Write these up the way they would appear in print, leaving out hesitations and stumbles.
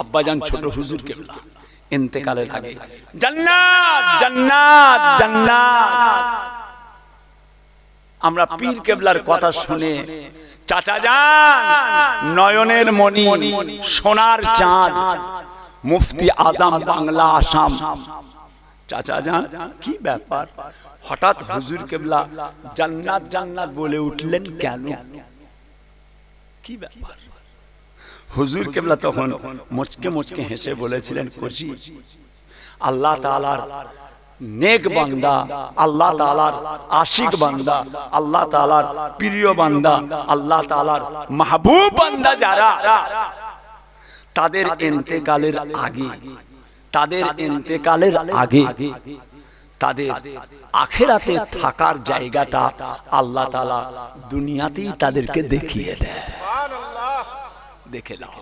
আব্বাজান ছোট হুজুর কেবলা ইন্তেকালের আগে জান্নাত জান্নাত জান্নাত। আমরা পীর কেবলার কথা শুনে চাচা যান নয়নের মণি সোনার চাঁদ মুফতি আজম বাংলা আসাম, চাচা যান কি ব্যাপার হঠাৎ হুজুর কেবলা জান্নাত জান্নাত বলে উঠলেন কেন, কি ব্যাপার? হুজুর কেবলা তখন মুচকে মুচকে হেসে বলেছিলেন, কোজি আল্লাহ তাআলার নেক বান্দা, আল্লাহ তাআলার আশিক বান্দা, আল্লাহ তাআলার প্রিয় বান্দা, আল্লাহ তাআলার মাহবুব বান্দা যারা, তাদের ইন্তেকালের আগে, তাদের ইন্তেকালের আগে তাদের আখিরাতে থাকার জায়গাটা আল্লাহ তাআলা দুনিয়াতেই তাদেরকে দেখিয়ে দেয়। সুবহানাল্লাহ। দেখে নাও,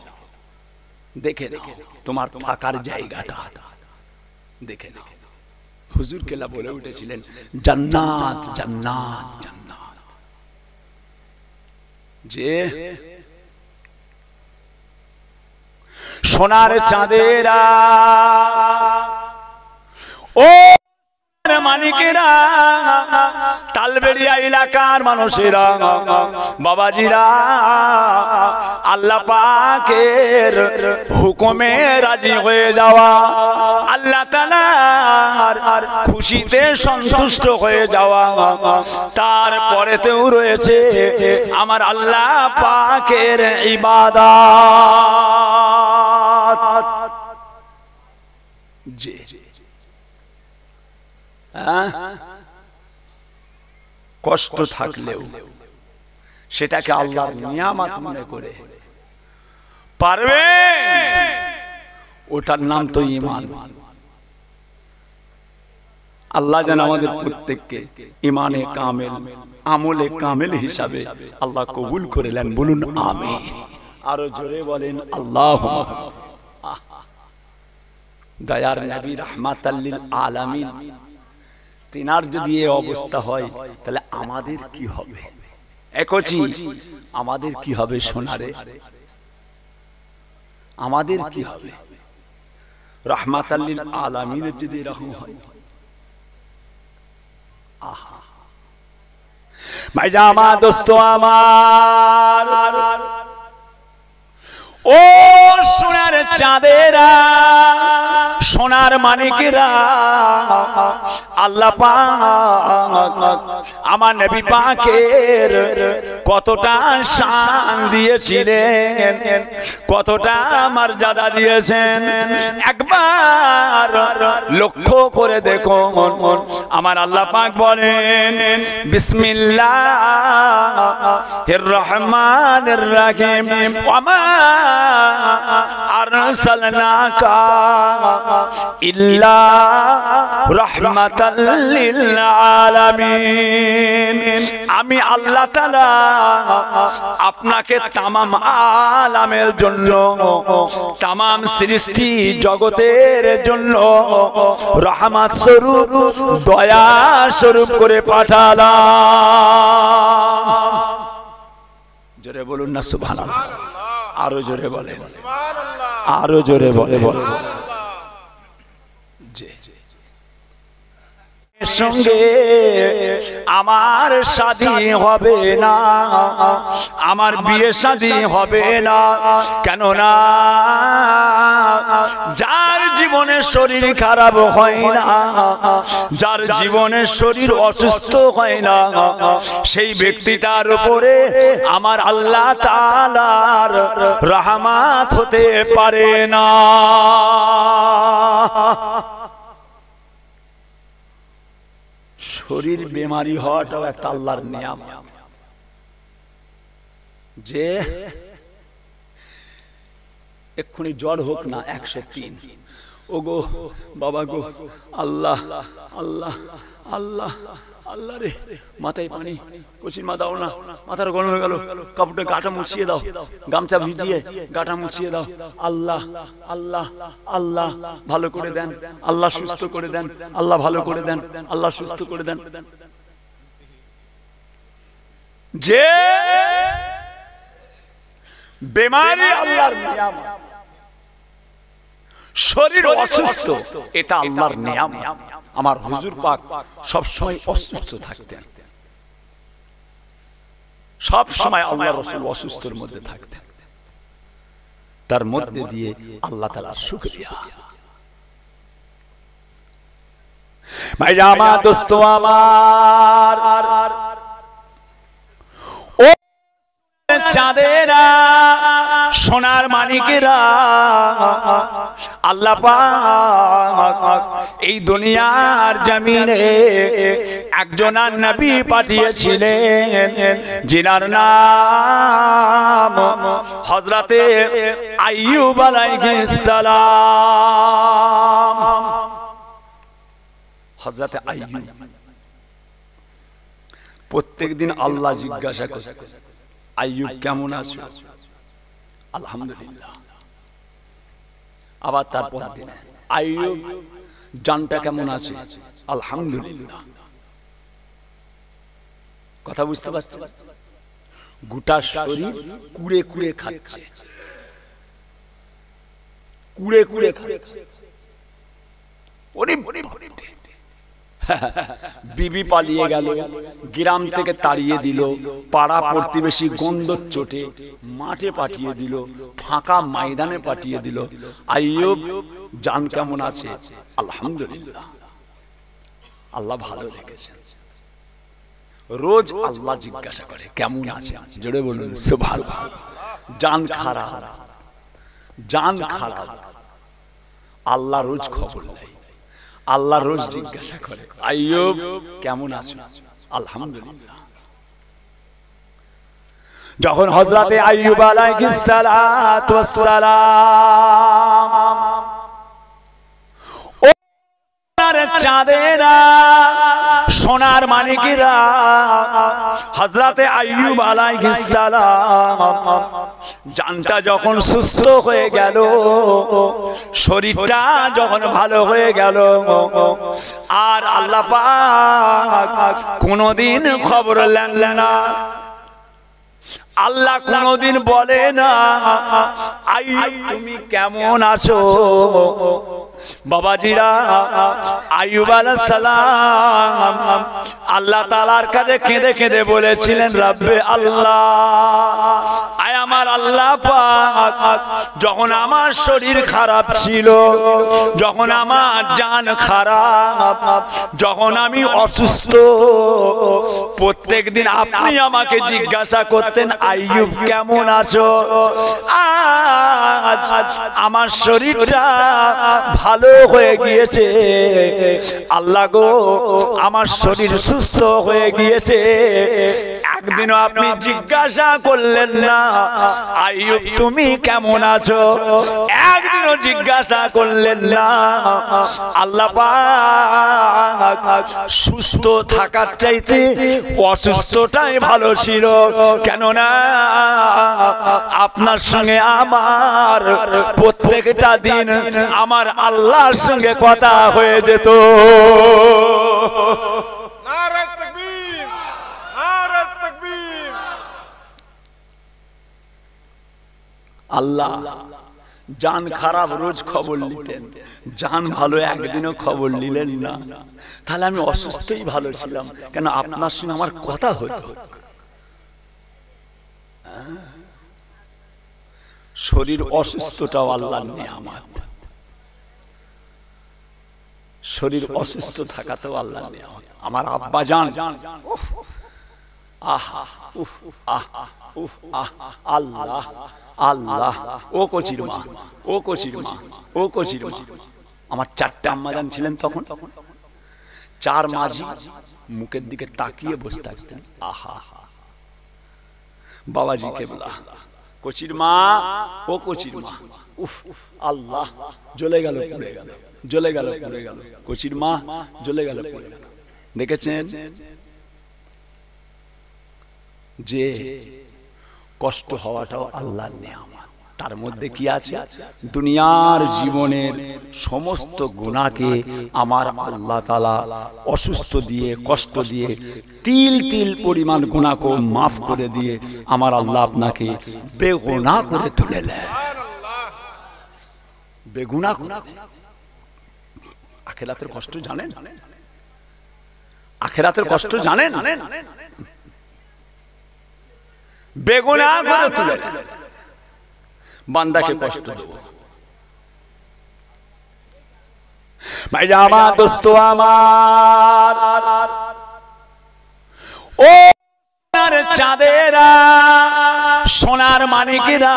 দেখে নাও তোমার থাকার জায়গাটা দেখে নাও। হুজুর কেবলা বলে উঠেছিলেন জান্নাত জান্নাত জান্নাত। যে সোনার চাঁদেরা ও মানিকেরা, তালবেড়িয়া এলাকার মানুষেরা, বাবাজিরা, আল্লাহ পাকের হুকুমে রাজি হয়ে যাওয়া, আল্লাহ তাআলার খুশিতে সন্তুষ্ট হয়ে যাওয়া, তারপরেতেও রয়েছে আমার আল্লাহ পাকের ইবাদত। জি কষ্ট থাকলেও সেটাকে আল্লাহর নিয়ামত মনে করে পারবে, ওটার নাম তো ঈমান। আল্লাহ যেন আমাদের প্রত্যেককে ঈমানে কামেল, আমলে কামেল হিসাবে আল্লাহ কবুল করে নেন, বলুন আমিন। আরো জোরে বলেন আল্লাহুম্মা। দয়ার নবী রাহমাতাল লিল আলামিন, তিনার যদি এই অবস্থা হয় তাহলে আমাদের কি হবে? একচি আমাদের কি হবে সোনারে? আমাদের কি হবে? রাহমাতাল লিল আলামিনের যদি এরকম হয়, আহা ভাইজান আমার, দোস্ত আমার, ও সোনার চাঁদেরা, সোনার মানিকেরা, আল্লাহ পাক আমার নবী পাকের কতটা শান দিয়েছিলেন, কতটা মর্যাদা দিয়েছেন, একবার লক্ষ্য করে দেখো। আমার আল্লাহ পাক বলেন বিসমিল্লাহির রহমানির রহিম, ওয়ামা আরসালনাকা ইল্লা রাহমাতাল লিল আলামিন। আমি আল্লাহ তাআলা আপনাকে তামাম আলামের জন্য, তামাম সৃষ্টি জগতের জন্য রহমত স্বরূপ, দয়া স্বরূপ করে পাঠালাম। জোরে বলুন না সুবহানাল্লাহ। আরো জোরে বলেন, আরো জোরে বলে বলে সঙ্গে আমার শাদী হবে না, আমার বিয়ে শাদী হবে না। কেননা যার জীবনে শরীর খারাপ হয় না, যার জীবনে শরীর অসুস্থ হয় না, সেই ব্যক্তিটার উপরে আমার আল্লাহ তাআলার রহমত হতে পারে না। শরীর বেমারি হওয়াটাও একটা আল্লাহর নিয়ামত। যে এক্ষুনি জ্বর হোক না 103, ও গো বাবা গো, আল্লাহ আল্লাহ আল্লাহ আল্লাহ রে, মাথায় পানি, কচির মা দাও না, মাথার গরম হয়ে গেল, কাপড়টা গাটা মুছিয়ে দাও, গামছা ভিজিয়ে গাটা মুছিয়ে দাও, আল্লাহ আল্লাহ আল্লাহ ভালো করে দেন, আল্লাহ সুস্থ করে দেন, আল্লাহ ভালো করে দেন, আল্লাহ সুস্থ করে দেন। যে বেমারি আল্লাহর নিয়ামত, শরীর অসুস্থ, এটা আল্লাহর নিয়ামত। আমার হুজুর পাক সব সময় অসুস্থ থাকতেন, সব সময় আল্লাহর রাসূল অসুস্থর মধ্যে থাকতেন। তার মধ্যে দিয়ে আল্লাহ তাআলার শুকরিয়া। ভাইরা আমার, দোস্ত আমার, ও চাঁদেরা, সোনার মানিকেরা, আল্লাহ পাক এই দুনিয়ার জমিনে একজন নবী পাঠিয়েছিলেন, যিনার নাম হযরতে আইয়ুব আলাইহিস সালাম। হযরতে আইয়ুব প্রত্যেকদিন আল্লাহ জিজ্ঞাসা করতেন, আইয়ুব কেমন আছো? আলহামদুলিল্লাহ। আবার তারপর দিন, আইয়ুব জানটা কেমন আছে? আলহামদুলিল্লাহ। কথা বুঝতে পারছেন? গোটা শরীর কুড়ে কুড়ে খাচ্ছে, কুড়ে কুড়ে খাচ্ছে। বিবি পালিয়ে গেল, গ্রাম থেকে তাড়িয়ে দিল, পাড়া প্রতিবেশী গন্ধর চোটে মাঠে পাঠিয়ে দিল, ফাঁকা ময়দানে পাঠিয়ে দিল। আইয়ুব জান কেমন আছে? আলহামদুলিল্লাহ। আল্লাহ ভালো রেখেছেন। রোজ আল্লাহ জিজ্ঞাসা করে কেমন আছে, জোরে বলুন সুবহানাল্লাহ। জান খারাপ, জান খারাপ, আল্লাহ রোজ খবর দেয়, আল্লাহ রোজ জিজ্ঞাসা করে আইয়ুব কেমন আছো? আলহামদুলিল্লাহ। যখন হযরতে আইয়ুব আলাইহিস সালাতু ওয়াস সালাম চাঁদেরা, সোনার মানিকেরা, হযরতে আইয়ুব আলাইহিস সালাম জানটা যখন সুস্থ হয়ে গেল, শরীরটা যখন ভালো হয়ে গেল, আর আল্লাহ পাক কোনদিন খবর নেন না, আল্লাহ কোনদিন বলে না আইয়ুব তুমি কেমন আছো? বাবাজিরা, আইয়ুব আলাইহিস সালাম আল্লাহ তাআলার কাছে কেঁদে কেঁদে বলেছিলেন, রব্বে আল্লাহ, আয় আমার আল্লাহ পাক, যখন আমার শরীর খারাপ ছিল, যখন আমার জান খারাপ, যখন আমি অসুস্থ, প্রত্যেকদিন আপনি আমাকে জিজ্ঞাসা করতেন আইয়ুব কেমন আছো? আজ আমার শরীরটা ভালো হয়ে গিয়েছে, আল্লাহ গো আমার শরীর সুস্থ হয়ে গিয়েছে, একদিনও আপনি জিজ্ঞাসা করলেন না আইয়ুব তুমি কেমন আছো? একদিনও জিজ্ঞাসা করলেন না। আল্লাহ পাক সুস্থ থাকার চাইতে অসুস্থটাই ভালো ছিল, কেননা আপনার সঙ্গে আমার প্রত্যেকটা দিন আমার আল্লাহর সঙ্গে কথা হয়ে যেত। নারে তাকবীর, নারে তাকবীর। আল্লাহ জান খারাপ রোজ খবর নিতেন, জান ভালো একদিনও খবর নিলেন না। তাহলে আমি অসুস্থই ভালো ছিলাম, কেন আপনার সঙ্গে আমার কথা হতো। শরীর অসুস্থটাও আল্লাহর নিয়ামত, শরীর অসুস্থ থাকাতেও আল্লাহর নিয়ামত। আমার আব্বা জান আহা উফ আহা উফ আহা, আল্লাহ আল্লাহ, ও কচির মা, ও কচির মা, ও কচির মা। আমার চারটা আম্মা জান ছিলেন তখন, চার মাঝি মুখের দিকে তাকিয়ে বসে থাকতেন। আহা, বাবাজি কেবলা, কচির মা, ও কচির মা, উফ আল্লাহ, জ্বলে গেল পুড়ে গেল, জ্বলে গেল পুড়ে গেল, কচির মা জ্বলে গেল পুড়ে গেল। দেখেছেন যে কষ্ট হওয়াটাও আল্লাহর নিয়ামত। তার মধ্যে কি আছে? দুনিয়ার জীবনের সমস্ত গুনাহকে আমার আল্লাহ তাআলা অসুস্থ দিয়ে, কষ্ট দিয়ে, তিল তিল পরিমাণ গুনাহকে মাফ করে দিয়ে আমার আল্লাহ আপনাকে বেগুনাহ করে তুলে নেয়। বেগুনাহ। আখিরাতের কষ্ট জানেন? আখিরাতের কষ্ট জানেন? বেগুনাহ করে তুলে বান্দাকে কষ্ট দেব। ভাইরা আমার, দোস্ত আমার, ও চাঁদেরা, সোনার মানিকেরা,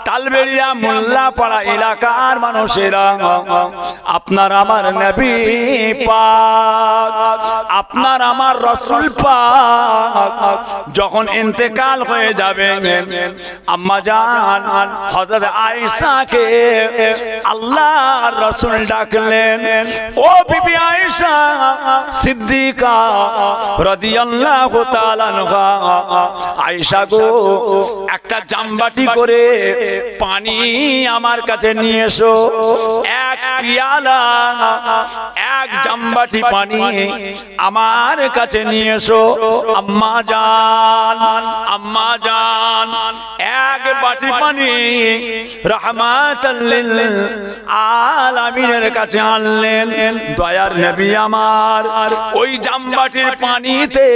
তালবেড়িয়া মোল্লাপাড়া এলাকার মানুষেরা, আপনার আমার নবী পাক, আপনার আমার রাসূল পাক যখন ইন্তেকাল হয়ে যাবে, আম্মা জান হযরত আয়েশাকে আল্লাহর রাসূল ডাকলেন, ও বিবি আয়েশা সিদ্দিকা রাদিয়াল্লাহু তাআলা আনহা, আয়েশা গো, একটা জামবাটি করে পানি আমার কাছে নিয়ে এসো, এক পিয়ালা, এক জামবাটি পানি আমার কাছে নিয়ে এসো। আম্মা জান, আম্মা জান এক বাটি পানি রাহমাতাল লিল আলামিনের কাছে আনলেন। দয়ার নবী আমার ওই জামবাটির পানিতে,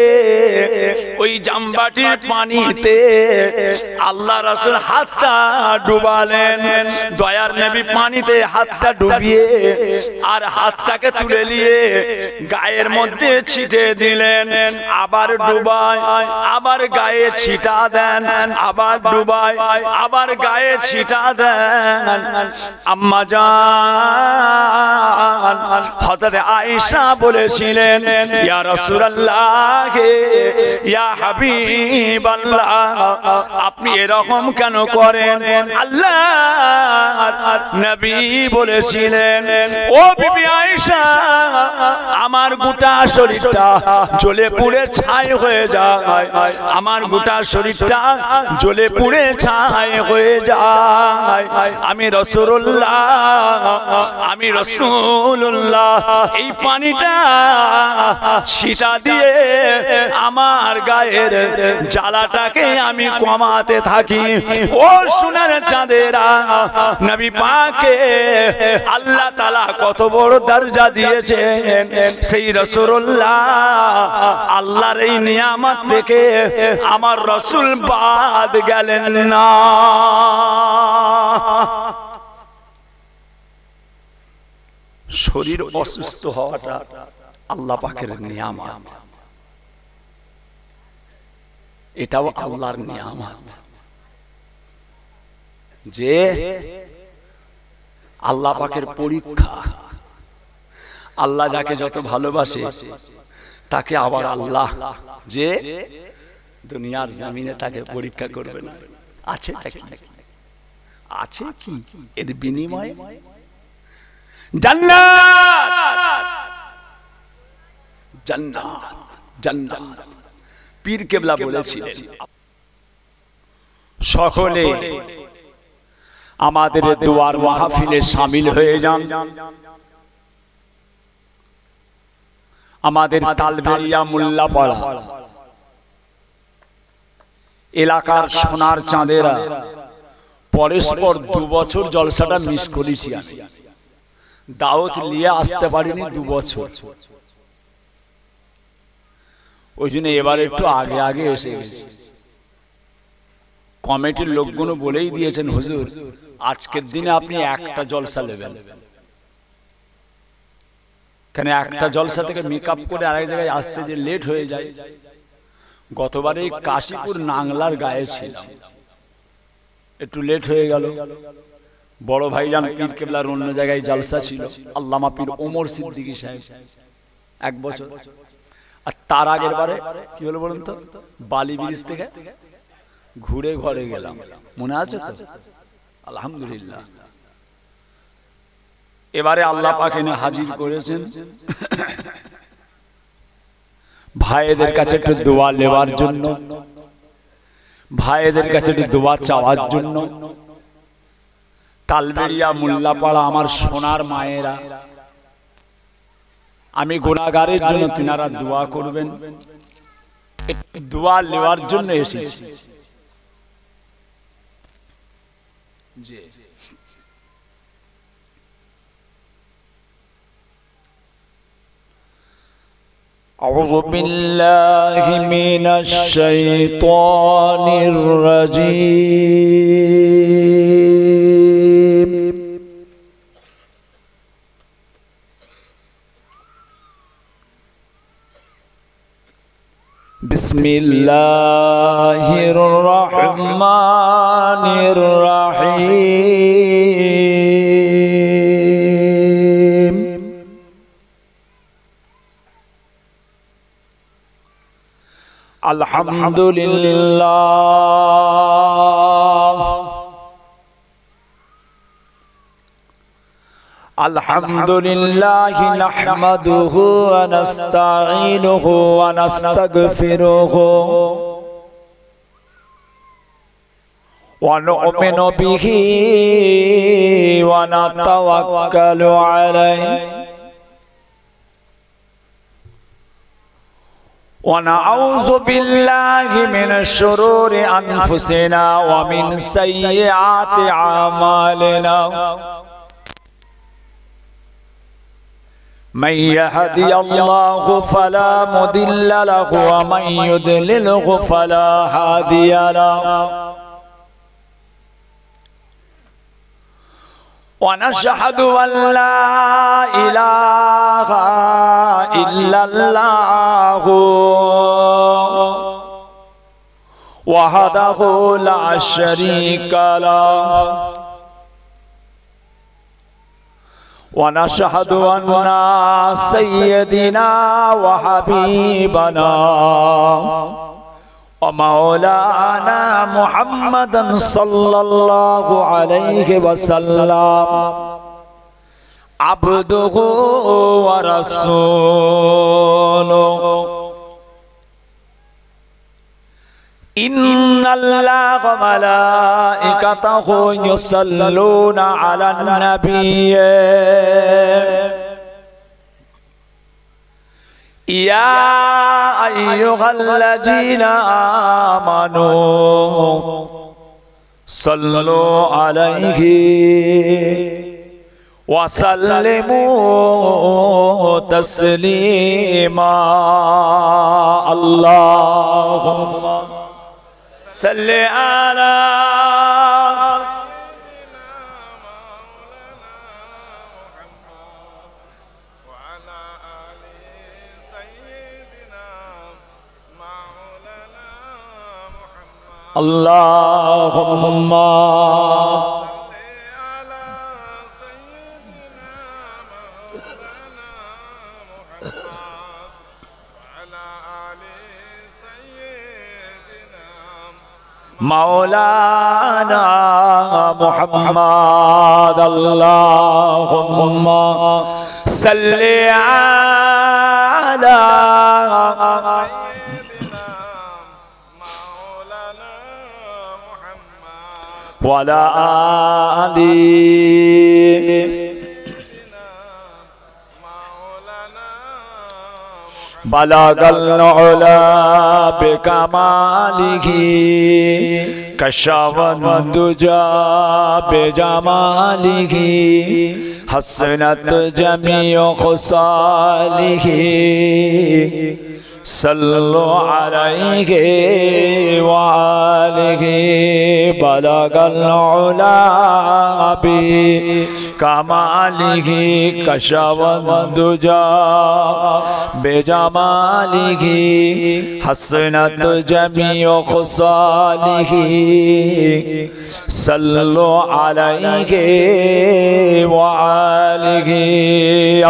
ওই জামবাটির পানিতে আল্লাহ রাসূল হাতটা ডুবালেন। দয়ার নবী পানিতে হাতটা ডুবিয়ে আর হাতটাকে তুলে নিয়ে গায়ের মধ্যে ছিটে দিলেন। আবার ডুবায়, আবার গায়ে ছিটা দেন, আবার ডুবায়, আবার গায়ে ছিটা দেন। আম্মা জান হযরত আয়েশা বলেছিলেন, ইয়া রাসূলুল্লাহ, ইয়া হাবিবাল্লাহ, আপনি এরকম কেন করেন? আল্লাহর নবী বলেছিলেন, ও বিবি আয়েশা, আমার গোটা শরীরটা জ্বলে পুড়ে ছাই হয়ে যায়, আমার গোটা শরীরটা জ্বলে পুড়ে ছাই হয়ে যায়। আমি রাসূলুল্লাহ, আমি রাসূলুল্লাহ এই পানিটা ছিটা দিয়ে আমার গায়ের জ্বালাটাকে আমি কমাতে থাকি। ও সোনার চাঁদেরা, নবী পাককে আল্লাহ তাআলা কত বড় দরজা দিয়েছেন, সেই রাসূলুল্লাহ আল্লাহর এই নিয়ামত থেকে আমার রাসূল বাদ গেলেন না। শরীর অসুস্থ হওয়াটা আল্লাহ পাকের নিয়ামত, এটাও আল্লাহর নিয়ামত, যে আল্লাহ পাকের পরীক্ষা। আল্লাহ যাকে যত ভালোবাসে তাকে আবার আল্লাহ যে দুনিয়ার জমিনে তাকে পরীক্ষা করবে না। আছে আছে কি এর বিনিময়ে? জান্নাত, জান্নাত, জান্নাত। পীর কেবলা বলেছিলেন, সকলে আমাদের দুয়ার মাহফিলে শামিল হয়ে যান। আমাদের তালবেড়িয়া মোল্লাপাড়া এলাকার সোনার চাঁদেরা পরস্পর 2 বছর জলসাটা মিস করেছি। আমি দাওয়াত নিয়ে আসতে পারিনি 2 বছর, ওই জন্য এবার একটু আগে আগে এসে গেছি। কমিটির লোকগুলো বলেই দিয়েছেন, হুজুর আজকের দিনে আপনি একটা জলসা নেবেন, কেন একটা জলসা থেকে মেকআপ করে আরেক জায়গায় আসতে যে লেট হয়ে যায়। গতবারে কাশীপুর নাংলার গায়ে ছিলাম, একটু লেট হয়ে গেল। বড় ভাইজান পীর কেবলার অন্য জায়গায় জলসা ছিল, আল্লামা পীর ওমর সিদ্দিকী সাহেব 1 বছর। আর তার আগের বারে কি হলো বলুন তো, বালি ব্রিজ থেকে ঘুরে ঘরে গেলাম, মনে আছে তো? আলহামদুলিল্লাহ। এবারে আল্লাহ পাক এনে হাজির করেছেন। ভাইদের কাছে একটু দোয়া নেওয়ার জন্য, ভাইদের কাছে একটু দোয়া চাওয়ার জন্য। তালবেড়িয়া মোল্লাপাড়া আমার সোনার মায়েরা, আমি গুনাহগারের জন্য তিনারা দোয়া করবেন, দোয়া নেওয়ার জন্য এসেছি। अऊज़ु बिल्लाहि मिनश शैतानिर रजीम। बिस्मिल्लाहिर रहमानिर रहीम। अल्हम्दुलिल्लाह अल्हम्दुलिल्लाह नहमदुहु व नस्तईनुहु व नस्तगफिरुहु व नु'मिनु बिही व नतवक्कलु अलैहि व नऊज़ु बिल्लाहि मिनश शुरूरि अनफुसिना व मिन सय्यिआति अमालिना। मन यहदियल्लाहु फला मुदिल्ल लहु व मन युद्लिलहु फला हादिय लहु। व नशहदु अन ला इलाहा इल्लल्लाहु वहदहु ला शरीका लहु। व नशहदु अन्ना सय्यदिना व हबीबना व मौलाना मुहम्मदन सल्लल्लाहु अलैहि वसल्लम अब्दुहु व रसूलुहु। इन्नल्लाह व मलाइकतहु युसल्लूना अलन नबिय्य या अय्युहल्लज़ीना आमनू सल्लु अलैहि व सल्लिमू तस्लीमा। अल्लाहुम्मा सल्लि अला अल्लाहुम्मा मौलाना मुहम्मद। अल्लाहुम्मा सल्लि अला वला आली बलगल उला बिकमालिही कशवन दुजा बेजमालिही हसनत जमीउ खुसालिही सल्लु अलैहि व आलिहि बलगल उला बि कमालिहि कशवन दुजा बेजमालिहि हसनत जमीउ खुसालिहि सल्लु अलैहि व आलिहि।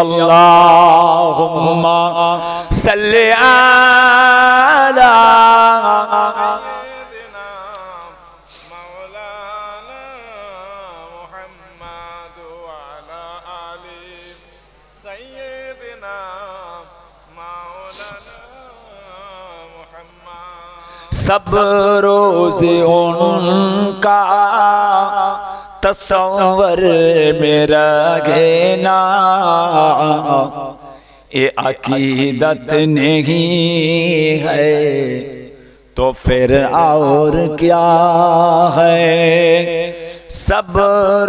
अल्लाहुम्मा सल्लि अला मौलाना मुहम्मद व अला आलि सय्यिदिना मौलाना मुहम्मद। सब रोज़ उनका तस्वर में रखेना ये अकीदत नहीं है तो फिर और क्या है। सब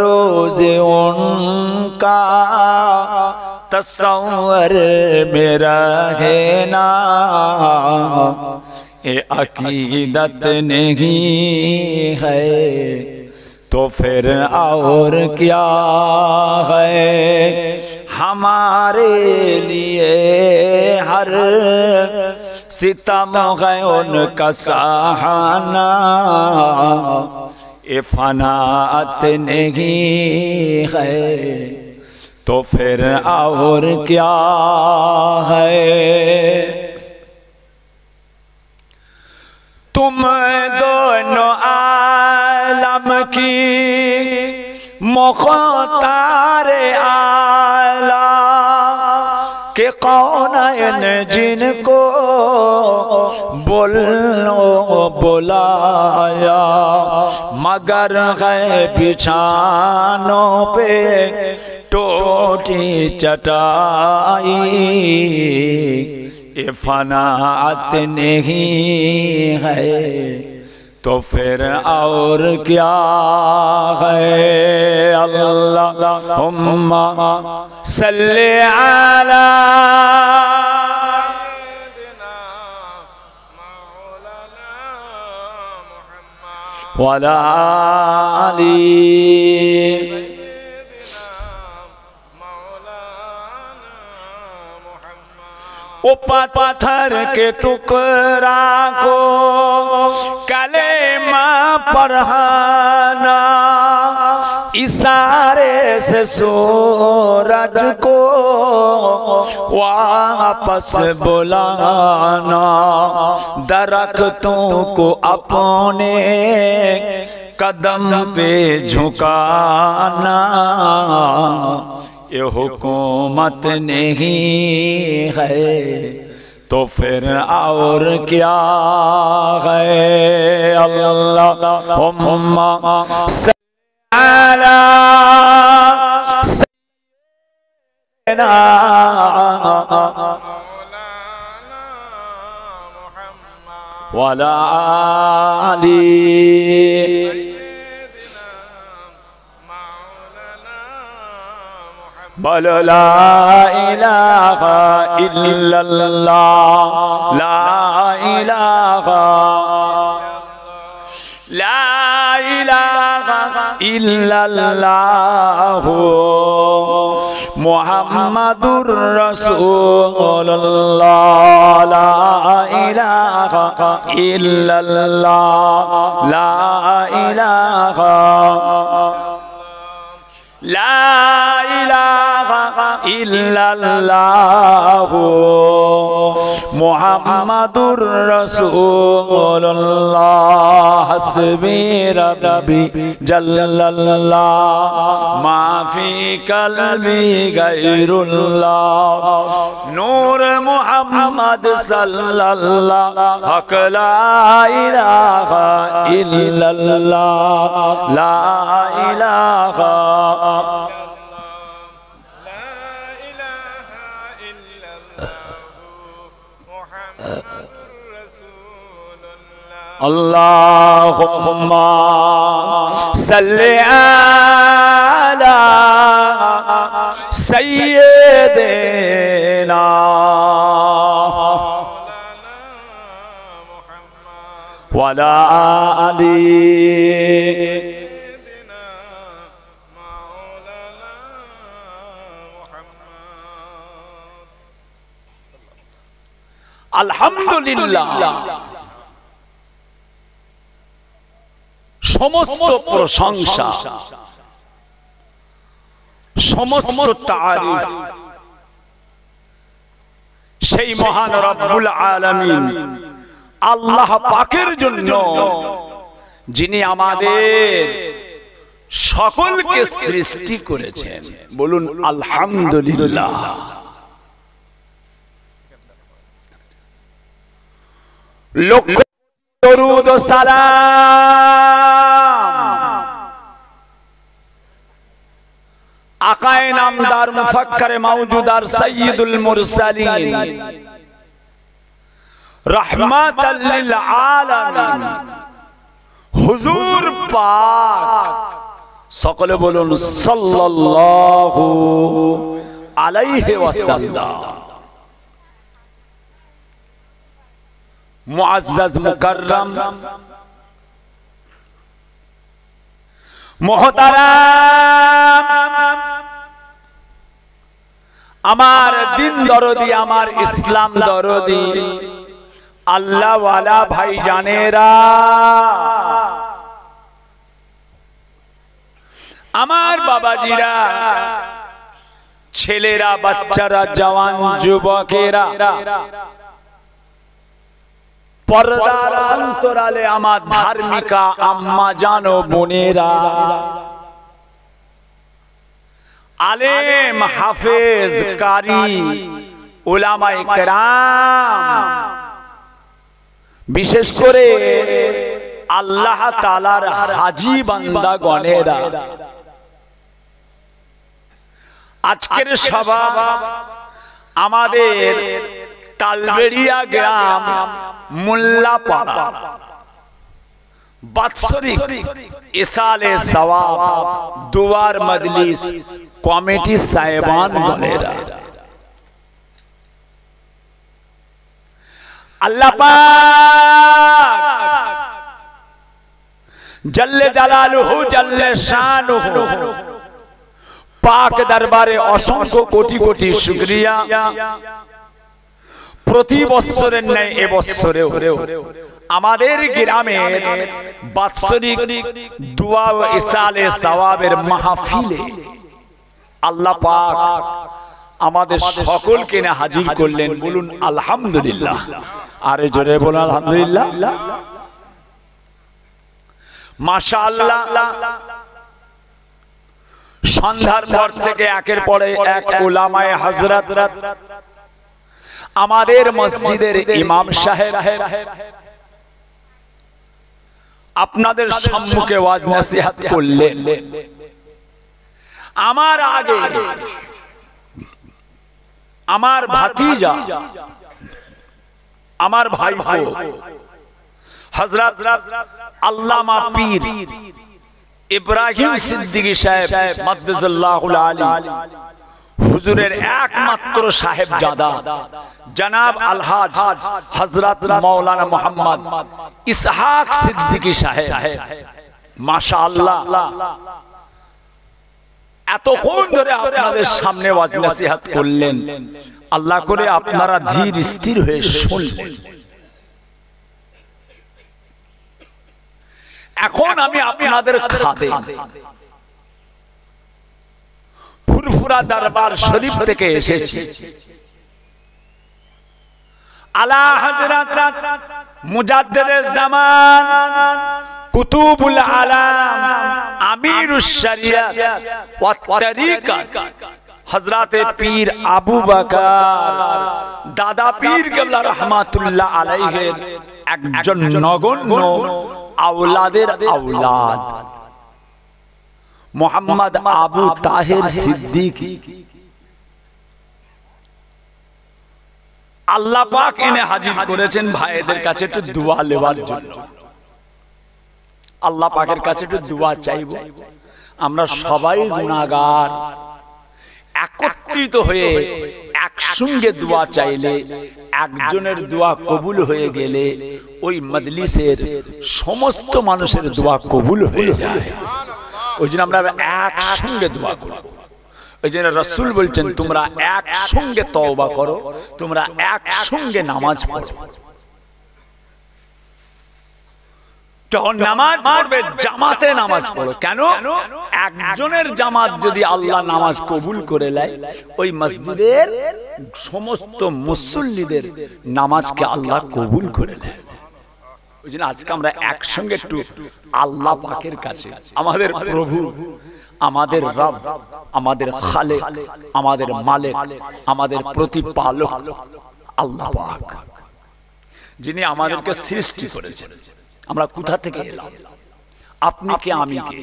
रोज़ उनका तस्वर मेरा है ना, ये अकीदत नहीं है तो फिर और क्या है। हमारे लिए हर सितम है उनका सहाना, ये फनात नहीं है तो फिर और क्या है। तुम दोनों आलम की मुख्तार आला के कौन जिनको बुलाया, मगर है बिछानों पे टोटी चटाई, ये फनात नहीं है तो फिर और क्या है। अल्लाहुम्मा सल्ली अला वला आली। ओ पत्थर के टुकड़ा को कलेमा पढ़ाना, इशारे से सूरज को वापस बुलाना, दरख्तों को अपने कदम पे झुकाना, ये हुकूमत नहीं है तो फिर और क्या है। अल्लाहुम्मा सल्ली अला सय्यिदिना वला आली। बोलो ला इलाहा इल्लल्लाह, ला इलाहा इल्लल्लाह मुहम्मदुर रसूलुल्लाह, ला इलाहा इल्लल्लाह, ला इलाहा ला इलाहा इल्लल्लाह मुहम्मदुर रसूलुल्लाह। हस्बी रब्बी जल्लल्लाह मा फी कल्बी गैरुल्लाह, नूर मुहम्मद सल्लल्लाह हक ला इलाहा इल्लल्लाह, ला इलाहा अल्लाहुम्मा सल्ली अला सय्यिदिना वला आली। अल्हम्दुलिल्लाह समस्त प्रशंसा समस्त तारीफ সেই মহান রব্বুল আলামিন আল্লাহ পাকের জন্য, যিনি আমাদের সকলকে সৃষ্টি করেছেন। বলুন আলহামদুলিল্লাহ। লক্ষ দরুদ ও সালাম আকায়ে নামদার মুফাক্কারে মাওজুদার সাইয়্যিদুল মুরসালিন রাহমাতাল লিল আলামিন হুজুর পাক, সকলে বলুন সাল্লাল্লাহু আলাইহি ওয়াসাল্লাম। মুআজ্জাজ মুকাররম মুহতারাম, আমার দিন দরদি, আমার ইসলাম দরদি আল্লাহ ওয়ালা ভাই জানেরা, আমার বাবাজিরা, ছেলেরা, বাচ্চারা, জওয়ান যুবকেরা, পর্দার অন্তরালে আমার ধার্মিকা আম্মা জানো বোনেরা, আলেম হাফেজ কারি উলামায়ে কেরাম, বিশেষ করে আল্লাহ তাআলার হাজী বান্দাগণেরা, আজকের সভা আমাদের তালবেড়িয়া গ্রাম মোল্লাপাড়া বাৎসরিক ইসালে সওয়াব দুয়ার মজলিস কমিটি সাহেবান গণেরা, আল্লাহ পাক জল্লে জালালুহু জল্লে শানুহু পাক দরবারে অসংখ্য কোটি কোটি শুকরিয়া। প্রতি বছরের ন্যায় এবছরেও আমাদের গ্রামের বাৎসরিক দুয়া ও ইসালে সওয়াবের মাহফিলে আল্লাহ পাক আমাদের সকলকে নিয়ে হাজির করলেন। বলুন আলহামদুলিল্লাহ, আরে জোরে বলুন আলহামদুলিল্লাহ। মাশাআল্লাহ, সন্ধ্যার পর থেকে একের পরে এক উলামায়ে হযরত, আমাদের মসজিদের ইমাম সাহেব আপনাদের সম্মুখে ওয়াজ নসিহত করলেন। আমার আগে আমার ভাতিজা, আমার ভাইপো হযরত আল্লামা পীর ইব্রাহিম সিদ্দিকী সাহেব মাদ্দাসাল্লাহুল আলী হুজুরের একমাত্র সাহেবজাদা জনাব আলহাজ হযরত মাওলানা মুহাম্মদ ইসহাক সিদ্দিকী সাহেব, মাশাআল্লাহ এতক্ষণ ধরে আপনাদের সামনে ওয়াজ নসিহত করলেন। আল্লাহ করে আপনারা ধীর স্থির হয়ে শুনলেন। এখন আমি আপনাদের খাদেম ফুরফুরা দরবার শরীফ থেকে এসেছি। আলা হযরত মুজাদ্দিদুজ জামান কুতুবুল আলাম আমিরুশ শরিয়ত ওয়াত তরিকাত হযরত পীর আবু বকর দাদা পীর কেবলা রাহমাতুল্লাহ আলাইহির একজন নগণ্য আওলাদের আওলাদ মোহাম্মদ আবু তাহের সিদ্দিকী, আল্লাহ পাক এনে হাজির করেছেন ভাইদের কাছে একটু দোয়া নেওয়ার জন্য। আল্লাহ পাকের কাছে একটু দোয়া চাইব। আমরা সবাই গুনাহগার, একত্রিত হয়ে একসঙ্গে দোয়া চাইলে, একজনের দোয়া কবুল হয়ে গেলে ওই মজলিসের সমস্ত মানুষের দোয়া কবুল হয়ে যায়। ওই জন্য আমরা একসঙ্গে দোয়া করব। ওই জন্য রাসূল বলছেন তোমরা একসঙ্গে তওবা করো, তোমরা একসঙ্গে নামাজ পড়ো। যখন নামাজ পড়বে জামাতে নামাজ পড়ো। কেন? একজনের জামাত যদি আল্লাহ নামাজ কবুল করে নেয়, ওই মসজিদের সমস্ত মুসল্লিদের নামাজকে আল্লাহ কবুল করে নেয়। ওই জন্য আজকে আমরা একসঙ্গে একটু আল্লাহ পাকের কাছে, আমাদের প্রভু, আমাদের রব, আমাদের খালেক, আমাদের মালিক, আমাদের প্রতিপালক আল্লাহ পাক, যিনি আমাদেরকে সৃষ্টি করেছেন। আমরা কোথা থেকে এলাম? আপনি কে, আমি কে?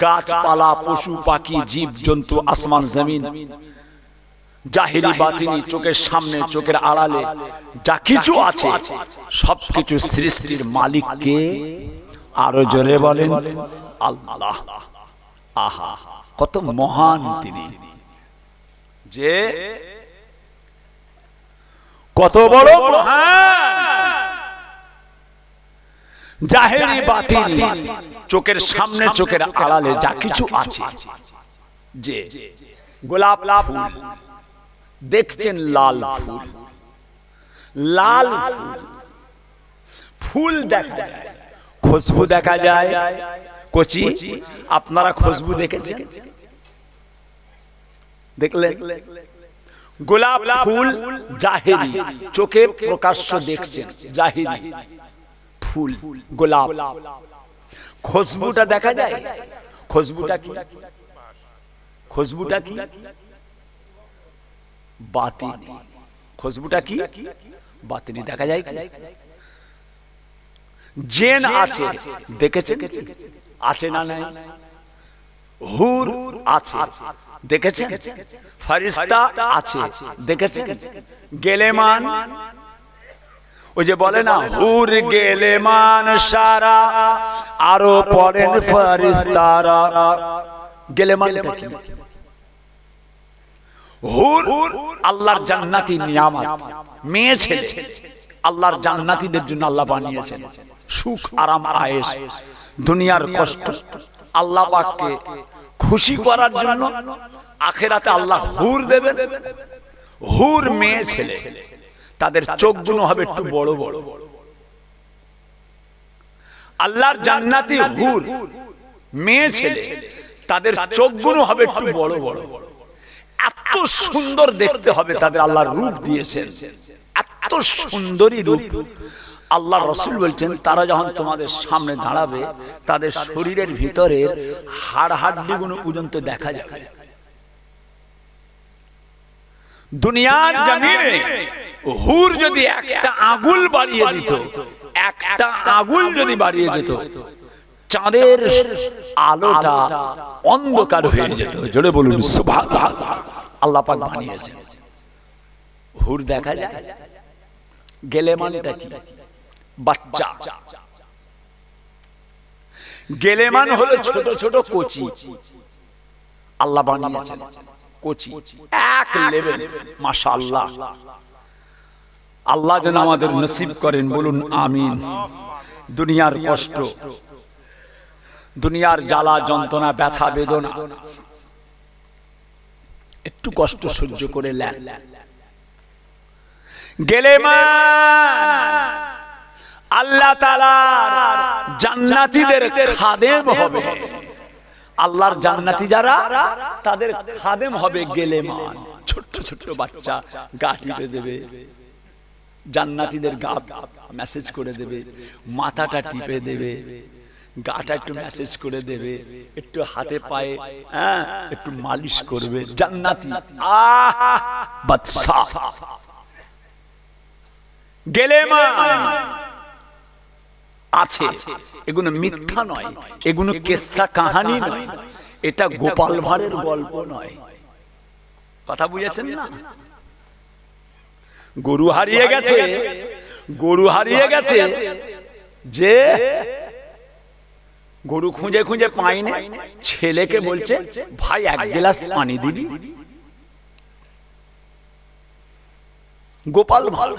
গাছপালা, পশু পাখি, জীব জন্তু, আসমান জমিন, জাহিরি বাতিনি, চোখের সামনে চোখের আড়ালে যা কিছু আছে সবকিছু সৃষ্টির মালিক কে? আরো জোরে বলেন আল্লাহ। আহা, কত মহান তিনি, যে কত বড় মহান, জাহেরি বাতিনি, চোখের সামনে চোখের আড়ালে যা কিছু আছে, যে গোলাপ ফুল দেখছেন, লাল ফুল, লাল ফুল দেখা যায়, খুশবু দেখা যায়। কচি আপনারা খুশবু দেখেছেন? দেখলেন? গোলাপ ফুল জাহেরি, চোখে প্রকাশ্য দেখছেন, জাহেরি ফুল গোলাপ, খুশবুটা দেখা যায়। খুশবুটা কি? খুশবুটা কি? বাতিনি। খুশবুটা কি? বাতিনি। দেখা যায় কি? জেন আছে, দেখেছেন? আছে না নাই? হুর আছে, দেখেছেন? ফেরেশতা আছে, দেখেছেন? গেলেমান, ওই যে বলে না, হুর গেলেমান সারা, আরো পড়েন ফেরেশতারা। গেলেমানটা কি? হুর আল্লাহর জান্নাতি নিয়ামত, মেয়ে ছেলে আল্লাহর জান্নাতীদের জন্য আল্লাহ বানিয়েছেন। সুখ আরাম আয়েশ, দুনিয়ার কষ্ট আল্লাহ পাককে খুশি করার জন্য আখিরাতে আল্লাহ হুর দেবেন। হুর মেয়ে ছেলে, তাদের চোখগুলো হবে একটু বড় বড়। আল্লাহর জান্নাতি হুর মেয়ে ছেলে, তাদের চোখগুলো হবে একটু বড় বড়। এত সুন্দর দেখতে হবে তাদের, আল্লাহর রূপ দিয়েছেন, এত সুন্দরী রূপ। আল্লাহ রাসূল বলছেন, তারা যখন তোমাদের সামনে দাঁড়াবে, তাদের শরীরের ভিতরে হাড় হাড্ডিগুলো পর্যন্ত দেখা যাবে। দুনিয়ার জমিনে হুর যদি একটা আঙ্গুল বাড়িয়ে দিত, একটা আঙ্গুল যদি বাড়িয়ে যেত, চাঁদের আলোটা অন্ধকার হয়ে যেত। জোরে বলুন সুবহানাল্লাহ। আল্লাহ পাক বানিয়েছেন, হুর দেখা যায়। গেলেমানটা কি? বাচ্চা। গেলেমান হলো ছোট ছোট কচি, আল্লাহ বানিয়েছেন কচি, এক লেভেল। মাশাআল্লাহ। আল্লাহ যেন আমাদের নসিব করেন, বলুন আমিন। দুনিয়ার কষ্ট, দুনিয়ার জ্বালা যন্ত্রণা, ব্যথা বেদনা, একটু কষ্ট সহ্য করে নেন। গেলেমান আল্লাহ তাআলার জান্নাতীদের খাদেম হবে। আল্লাহর জান্নাতি যারা, তাদের খাদেম হবে গেলেমান। ছোট্ট ছোট্ট বাচ্চা গা টিপে দেবে, জান্নাতীদের গা মেসেজ করে দেবে, মাথাটা টিপে দেবে, গাটা একটু মেসেজ করে দেবে, একটু হাতে পায়ে একটু মালিশ করবে। জান্নাতি বাদশা গেলেমান আছে। এগুলো মিথ্যা নয়, এগুলো কিসসা কাহানি নয়, এটা গোপাল ভাঁড়ের গল্প নয়। কথা বুঝেছেন না? গরু হারিয়ে গেছে, গরু হারিয়ে গেছে, যে গরু খুঁজে খুঁজে পায়নি, ছেলেকে বলছে, ভাই এক গ্লাস পানি দিবি? গোপাল ভাঁড়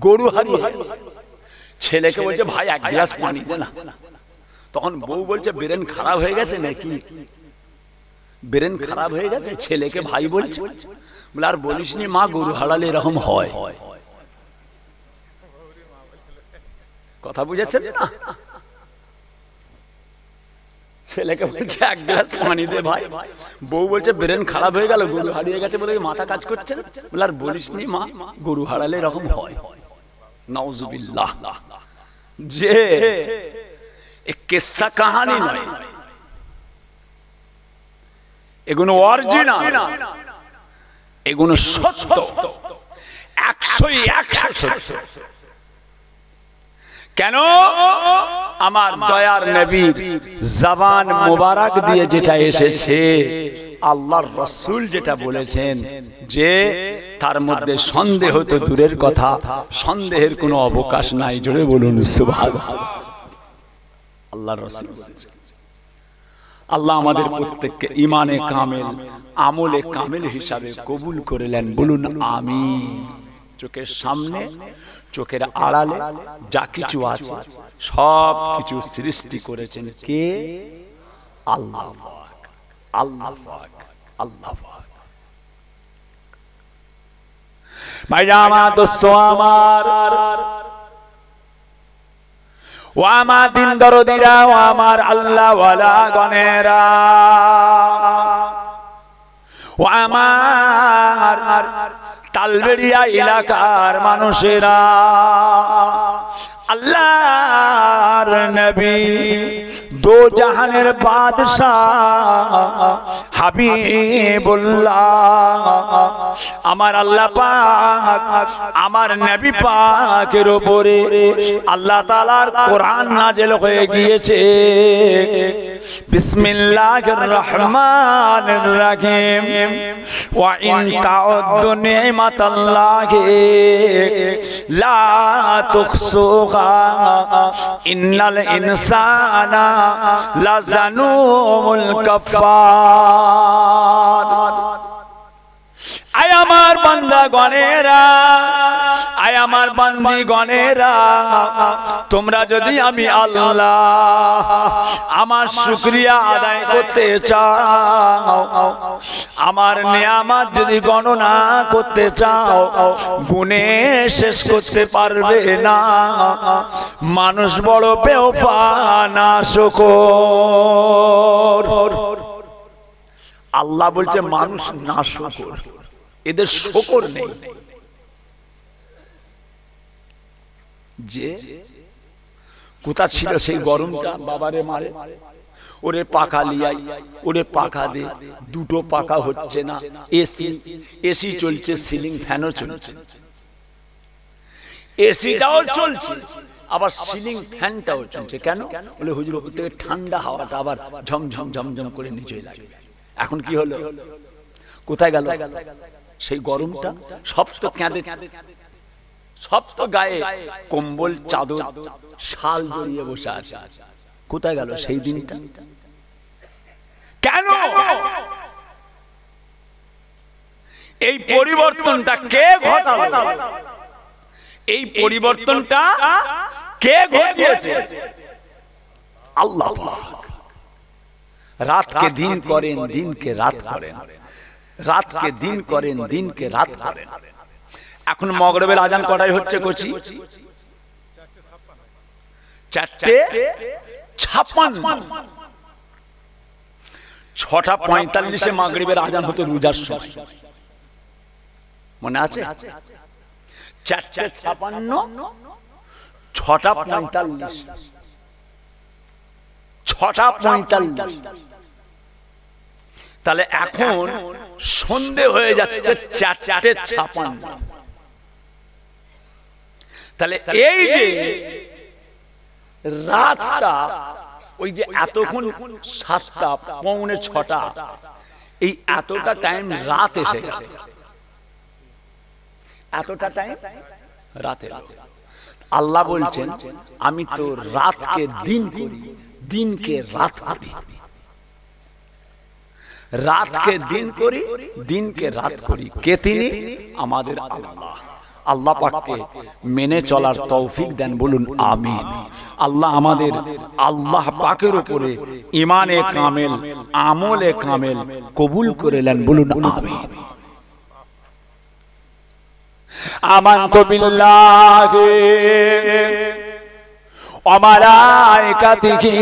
গরু হারিয়ে গেছে, ছেলেকে বলছে, ভাই এক গ্লাস পানি দে না। তখন বউ বলছে, ব্রেন খারাপ হয়ে গেছে নাকি? ব্রেন খারাপ হয়ে গেছে, ছেলেকে ভাই বলছে। বলে, আর বলিসনি মা, গরু হারালে এরকম হয়। কথা বুঝেছেন না? ছেলেকে বলছে, এক গ্লাস পানি দে ভাই। বউ বলছে, ব্রেন খারাপ হয়ে গেল, গরু হারিয়ে গেছে বলে মাথা কাজ করছে না। বলে, আর বলিসনি মা, গরু হারালে এরকম হয়। নাউজুবিল্লাহ। যে কিসসা কাহানি নয়, এগুলো অরিজিনাল, এগুলো সত্য, 100% সত্য। কেন? আমার দয়ার নবীর জবান মোবারক দিয়ে যেটা এসেছে, আল্লাহর রাসূল যেটা বলেছেন, যে তার মধ্যে সন্দেহ তো দূরের কথা, সন্দেহের কোনো অবকাশ নাই। জোরে বলুন সুবহানাল্লাহ। আল্লাহর রাসূল বলেছেন। আল্লাহ আমাদের প্রত্যেককে ঈমানে কামেল আমলে কামেল হিসাবে কবুল করলেন, বলুন আমিন। চোখের সামনে চোখের আড়ালে যা কিছু আছে সব কিছু সৃষ্টি করেছেন কে? আল্লাহ পাক, আল্লাহ পাক, আল্লাহ পাক। ভাইরা আমার, দোস্ত আমার, ও আমার দিন দরদিরা, ও আমার আল্লাহ ওয়ালা গণেরা, ও আমার তালবেড়িয়া এলাকার মানুষেরা, আল্লাহর নবী দো জাহানের বাদশাহ হাবিবুল্লাহ, আমার আল্লাহ পাক আমার নবী পাকের উপরে আল্লাহ তাআলার কোরআন নাযিল হয়ে গিয়েছে। বিসমিল্লাহির রহমানির রহিম। ওয়া ইন তাউদ্দু নি'মাতাল্লাহি লা তুহসুহা ইন্নাল ইনসানা লাযালুমুল কাফফার। আয় আমার বান্দা গণেরা, আয় আমার বান্দি গণেরা, তোমরা যদি আমি আল্লাহ আমার শুকরিয়া আদায় করতে চাও, আমার নিয়ামত যদি গণনা করতে চাও, গুণে শেষ করতে পারবে না। মানুষ বড় বেওফা নাশকর। আল্লাহ বলছে মানুষ নাশকর, এদের শকর নেই। যে কোথা ছিল সেই গরমটা, বাবারে মারে, ওরে পাখা লিয়াই, ওরে পাখা দে, দুটো পাখা হচ্ছে না, এসি এসি চলছে, সিলিং ফ্যানও চলছে, এসিটাও চলছে আবার সিলিং ফ্যানটাও চলছে। কেন? বলে হুজুর উপর থেকে ঠান্ডা হাওয়াটা আবার ঝমঝম ঝমঝম করে নিচে লাগবে। এখন কি হলো? কোথায় গেল সেই গরমটা? সব তো কেঁদে, সব তো গায়ে কম্বল চাদর শাল জড়িয়ে বসে আছে। কোথায় গেল সেই দিনটা? কেন? এই পরিবর্তনটা কে ঘটালো? এই পরিবর্তনটা কে ঘটিয়েছে? আল্লাহ পাক। রাতকে দিন করেন, দিনকে রাত করেন, রাতকে দিন করেন, দিনকে রাত করেন। এখন মাগরিবের আজান কটায় হচ্ছে কচি? 4:56। 6:45 মাগরিবের আজান হতো রোজার সময়, মনে আছে? 4:56, 6:45, 6:45। তাহলে এখন সন্ধে হয়ে যাচ্ছে 4:56। তাহলে এই যে রাতটা, ওই যে এতক্ষণ 7টা, 6:45, এই এতটা টাইম রাত এসে গেছে, এতটা টাইম রাতে। আল্লাহ বলছেন আমি তো রাতকে দিন করি, দিনকে রাত করি, রাতকে দিন করি, দিনকে রাত করি। কে তিনি? আমাদের আল্লাহ। আল্লাহ পাককে মেনে চলার তৌফিক দেন, বলুন আমিন। আল্লাহ আমাদের আল্লাহ পাকের উপরে ঈমানে কামেল, আমলে কামেল কবুল করে নেন, বলুন আমিন। আমানতু বিল্লাহি ওয়া মালাইকাতিহি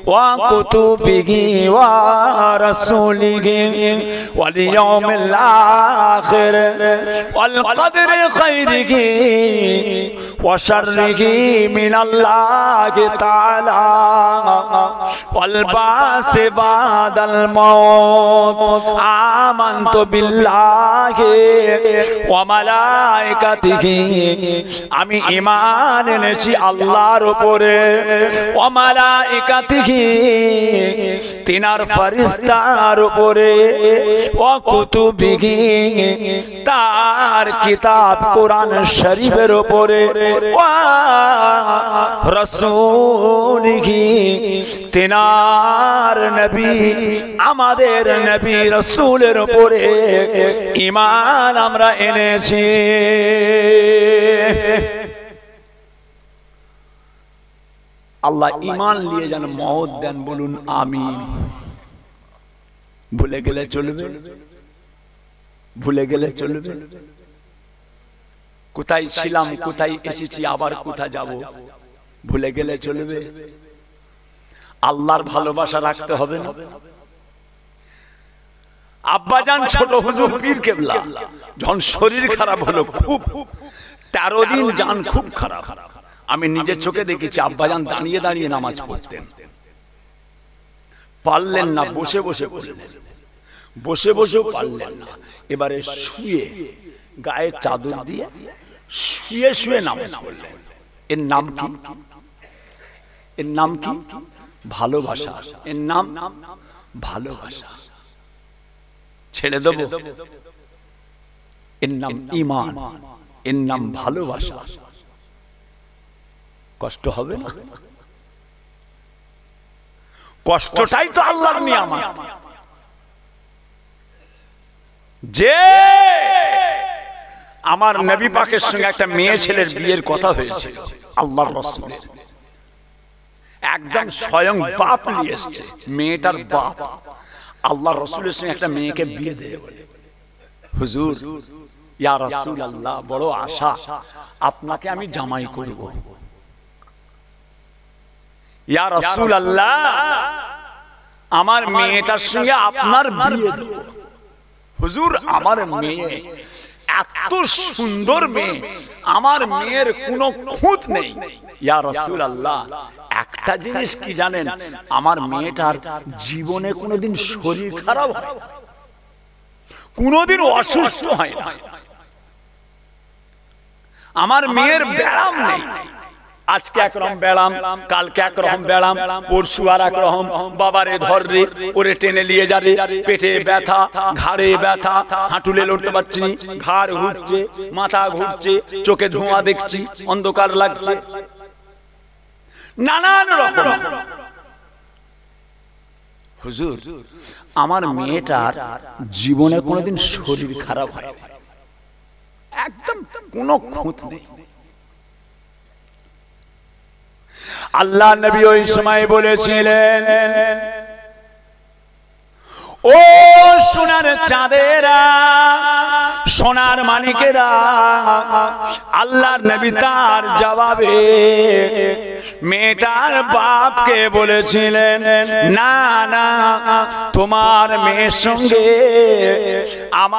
ওয়া কুতুবিহি ওয়া রাসূলিহি ওয়াল ইয়াউমিল আখির ওয়াল কদরি খাইরিহি ওয়া শাররিহি মিনাল্লাহি তাআলা ওয়াল বাসি বাদাল মাউত। আমানতু বিল্লাহি ওয়া মালাইকাতিহি, আমি ঈমান এনেছি আল্লাহর উপরে, ওয়া মালাইকাতিহি, তিনার ফেরেশতার উপরে, ওয়া কুতুবিহি, তার কিতাব কোরআন শরীফের উপরে, রাসূলিহি তিনার নবী আমাদের নবী রাসূলের উপরে ঈমান আমরা এনেছি। আল্লাহ ঈমান নিয়ে যেন মওত দেন, বলুন আমিন। ভুলে গেলে চলবে? ভুলে গেলে চলবে? কোথায় ছিলাম, কোথায় এসেছি, আবার কোথায় যাব, ভুলে গেলে চলবে? আল্লাহর ভালোবাসা রাখতে হবে না? আব্বাজান ছোট হুজুর পীর কেবলা যখন শরীর খারাপ হলো, খুব 13 দিন জান খুব খারাপ, আমি নিজের চোখে দেখেছি আব্বাজান দাঁড়িয়ে দাঁড়িয়ে নামাজ পড়তেন, পারলেন না, বসে বসে পড়লেন, বসে বসেও পারলেন না, এবারে শুয়ে গায়ে চাদর দিয়ে শুয়ে শুয়ে নামাজ পড়লেন। এর নাম কি? এর নাম কি? ভালোবাসা। এর নাম ভালোবাসা। ছেড়ে দেব? এর নাম ঈমান, এর নাম ভালোবাসা। কষ্ট হবে না? কষ্টটাই তো আল্লাহর নিয়ামত। যে আমার নবী পাকের সঙ্গে একটা মেয়ে ছেলের বিয়ের কথা হয়েছিল, আল্লাহর রাসূল একদম স্বয়ং বাপ নিয়ে এসেছে, মেয়েটার বাপ আল্লাহর রাসূলের সঙ্গে একটা মেয়েকে বিয়ে দেয়, বলে হুজুর ইয়া রাসূলুল্লাহ, বড় আশা আপনাকে আমি জামাই করব। ইয়া রাসূলুল্লাহ, আমার মেয়েটার সঙ্গে আপনার বিয়ে দেব। হুজুর আমার মেয়ে এত সুন্দর মেয়ে, আমার মেয়ের কোনো খুঁত নেই। ইয়া রাসূলুল্লাহ, একটা জিনিস কি জানেন, আমার মেয়েটার জীবনে কোনোদিন শরীর খারাপ হয়, কোনোদিন অসুস্থ হয় না, আমার মেয়ের ব্যায়াম নেই, আজকে একরকম ব্যায়াম, কালকে একরকম ব্যায়াম, পরশু আর একরকম, বাবারে ধর রে, ওরে টেনে নিয়ে যাবে, পেটে ব্যথা, ঘাড়ে ব্যথা, হাঁটুলে লড়তে পারছি, ঘাড় ঘুরছে, মাথা ঘুরছে, চোখে ধোঁয়া দেখছি, অন্ধকার লাগছে, নানান রকম। হুজুর আমার মেয়েটার জীবনে কোনোদিন শরীর খারাপ হয়, একদম কোনো খুঁত নেই। আল্লাহ নবী ওই সময় বলেছিলেন, ও সোনার চাঁদেরা, সোনার মানিকেরা, আল্লাহর নবী তার জবাবে মেয়েটার বাপকে বলেছিলেন, না না, তোমার মেয়ের সঙ্গে আমার